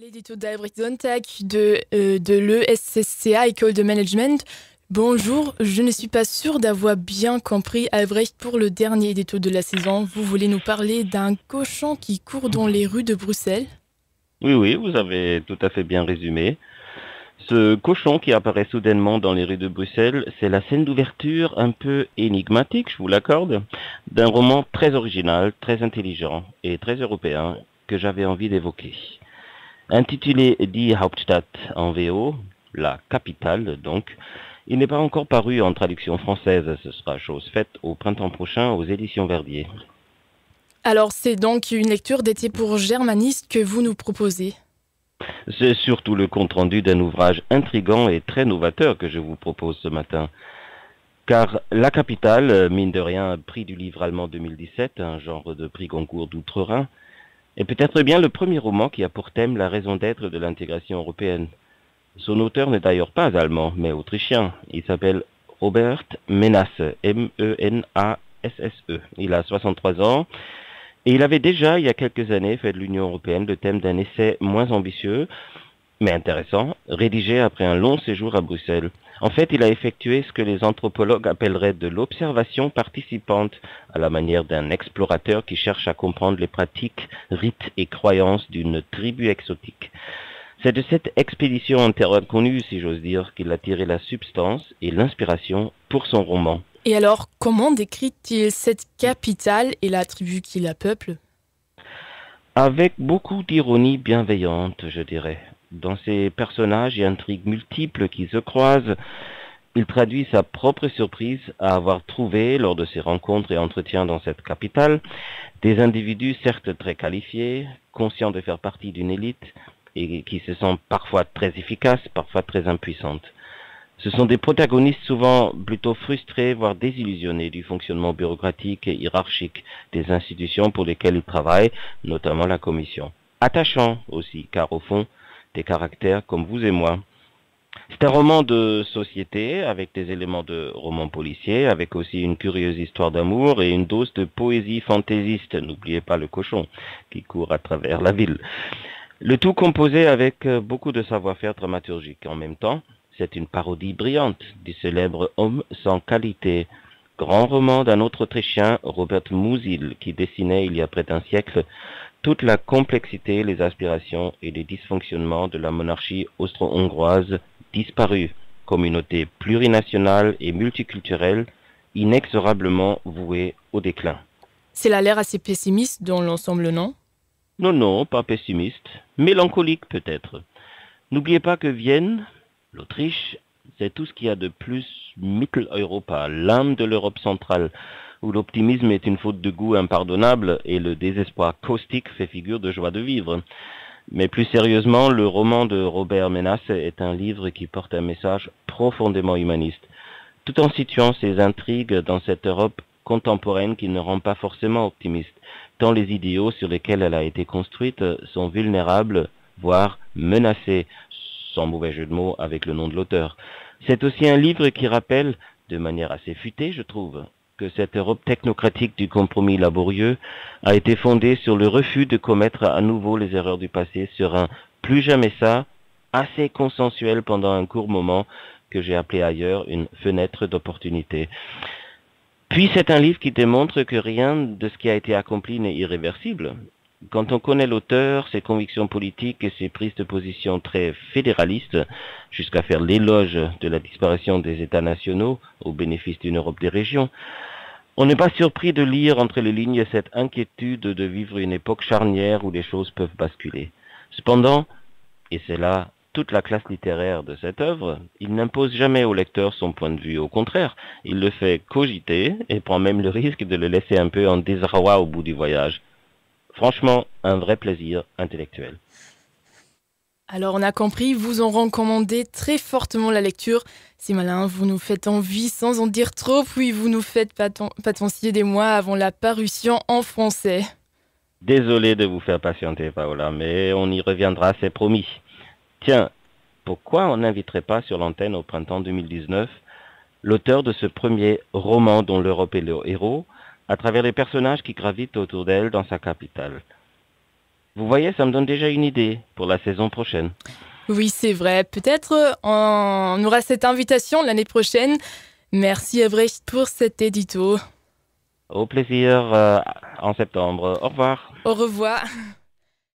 L'édito d'Albrecht Sonntag de l'ESCCA, École de Management. Bonjour, je ne suis pas sûre d'avoir bien compris, Albrecht, pour le dernier édito de la saison. Vous voulez nous parler d'un cochon qui court dans les rues de Bruxelles? Oui, oui, vous avez tout à fait bien résumé. Ce cochon qui apparaît soudainement dans les rues de Bruxelles, c'est la scène d'ouverture un peu énigmatique, je vous l'accorde, d'un roman très original, très intelligent et très européen que j'avais envie d'évoquer. Intitulé Die Hauptstadt en VO, la capitale donc, il n'est pas encore paru en traduction française, ce sera chose faite au printemps prochain aux éditions Verdier. Alors, c'est donc une lecture d'été pour germanistes que vous nous proposez. C'est surtout le compte-rendu d'un ouvrage intrigant et très novateur que je vous propose ce matin. Car La Capitale, mine de rien, prix du livre allemand 2017, un genre de prix Goncourt d'outre-Rhin, est peut-être bien le premier roman qui a pour thème la raison d'être de l'intégration européenne. Son auteur n'est d'ailleurs pas allemand, mais autrichien. Il s'appelle Robert Menasse, Menasse. Il a 63 ans et il avait déjà, il y a quelques années, fait de l'Union européenne le thème d'un essai moins ambitieux, mais intéressant, rédigé après un long séjour à Bruxelles. En fait, il a effectué ce que les anthropologues appelleraient de l'observation participante, à la manière d'un explorateur qui cherche à comprendre les pratiques, rites et croyances d'une tribu exotique. C'est de cette expédition en terre inconnue, si j'ose dire, qu'il a tiré la substance et l'inspiration pour son roman. Et alors, comment décrit-il cette capitale et la tribu qui la peuple? Avec beaucoup d'ironie bienveillante, je dirais. Dans ses personnages et intrigues multiples qui se croisent, il traduit sa propre surprise à avoir trouvé, lors de ses rencontres et entretiens dans cette capitale, des individus certes très qualifiés, conscients de faire partie d'une élite et qui se sentent parfois très efficaces, parfois très impuissantes. Ce sont des protagonistes souvent plutôt frustrés, voire désillusionnés du fonctionnement bureaucratique et hiérarchique des institutions pour lesquelles ils travaillent, notamment la Commission. Attachants aussi, car au fond, des caractères comme vous et moi. C'est un roman de société avec des éléments de roman policier, avec aussi une curieuse histoire d'amour et une dose de poésie fantaisiste. N'oubliez pas le cochon qui court à travers la ville. Le tout composé avec beaucoup de savoir-faire dramaturgique. En même temps, c'est une parodie brillante du célèbre Homme sans qualité, grand roman d'un autre Autrichien, Robert Musil, qui dessinait il y a près d'un siècle toute la complexité, les aspirations et les dysfonctionnements de la monarchie austro-hongroise disparue, communauté plurinationale et multiculturelle, inexorablement vouée au déclin. C'est l'air assez pessimiste dans l'ensemble, non? Non, non, pas pessimiste, mélancolique peut-être. N'oubliez pas que Vienne, l'Autriche, c'est tout ce qu'il y a de plus Mitteleuropa, l'âme de l'Europe centrale, où l'optimisme est une faute de goût impardonnable et le désespoir caustique fait figure de joie de vivre. Mais plus sérieusement, le roman de Robert Menasse est un livre qui porte un message profondément humaniste, tout en situant ses intrigues dans cette Europe contemporaine qui ne rend pas forcément optimiste, tant les idéaux sur lesquels elle a été construite sont vulnérables, voire menacés, sans mauvais jeu de mots avec le nom de l'auteur. C'est aussi un livre qui rappelle, de manière assez futée je trouve, que cette Europe technocratique du compromis laborieux a été fondée sur le refus de commettre à nouveau les erreurs du passé, sur un plus jamais ça, assez consensuel pendant un court moment, que j'ai appelé ailleurs une fenêtre d'opportunité. Puis c'est un livre qui démontre que rien de ce qui a été accompli n'est irréversible. Quand on connaît l'auteur, ses convictions politiques et ses prises de position très fédéralistes, jusqu'à faire l'éloge de la disparition des États nationaux au bénéfice d'une Europe des régions, on n'est pas surpris de lire entre les lignes cette inquiétude de vivre une époque charnière où les choses peuvent basculer. Cependant, et c'est là toute la classe littéraire de cette œuvre, il n'impose jamais au lecteur son point de vue. Au contraire, il le fait cogiter et prend même le risque de le laisser un peu en désarroi au bout du voyage. Franchement, un vrai plaisir intellectuel. Alors on a compris, vous en recommandez très fortement la lecture. C'est malin, vous nous faites envie sans en dire trop, puis vous nous faites patienter des mois avant la parution en français. Désolé de vous faire patienter, Paola, mais on y reviendra, c'est promis. Tiens, pourquoi on n'inviterait pas sur l'antenne au printemps 2019 l'auteur de ce premier roman dont l'Europe est le héros, à travers les personnages qui gravitent autour d'elle dans sa capitale? Vous voyez, ça me donne déjà une idée pour la saison prochaine. Oui, c'est vrai. Peut-être on aura cette invitation l'année prochaine. Merci Albrecht pour cet édito. Au plaisir en septembre. Au revoir. Au revoir.